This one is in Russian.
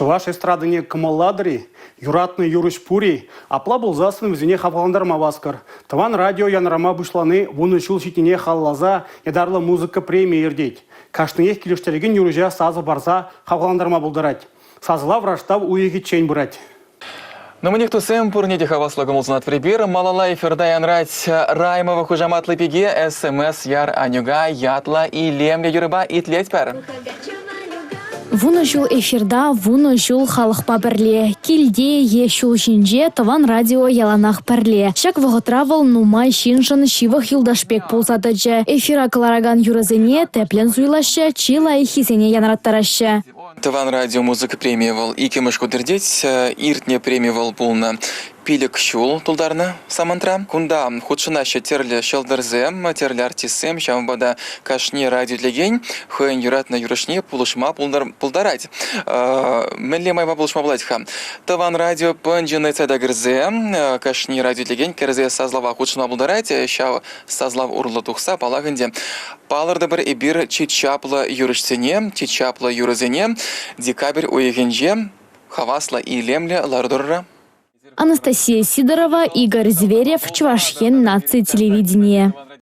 Чуваш эстрадыне кымылладыри, юратны юрыш пури, апла болзасын візіне хапаландарма баскар. Таван радио янрама бұшланы вуны шул шитіне халлаза едарлы музыка премия ердейд. Кашныңех келештереген юрыжа сазы барса хапаландарма болдырать. Сазыла враштав уеги чейн бұрать. Но мы никто сэм пурнете хаваслогом узнат прибир, малала эфирда янрать раймова хужаматлы пиге, СМС яр анюга, ятла и лемля юрыба и тлетьпер. Вуны жул эфирда, вуны жул халықпа бірле. Келде е шул жинже таван радио яланақ бірле. Шак вғытравыл нумай шиншын шивых юлдашпек пулсадыжы. Эфира калараган юрызыне тәплен зуйлашы, чила и хизене янраттарашы. Таван радио музыка премиевал и кемышку дырдеть, иртне премиевал полна. Пилик шул тулдарна самантра. Кунда худшинаще терле шелдерзем, терле артисем, шамбада кашни радио длегень, хуэн юратна юрышне пулышма пулдарать. Мэлле майма пулышма бладьха. Таван радио панджины цедагрзе, кашни радио длегень, керзе сазлава худшма пулдарать, ща сазлав урла тухса палаганде. Палардабыр и бир чичапла юрышцене, чичапла юрызене, декабрь уегенже, хавасла и лемля лардурра. Анастасия Сидорова, Игорь Зверев, Чувашьен, Нации телевидения.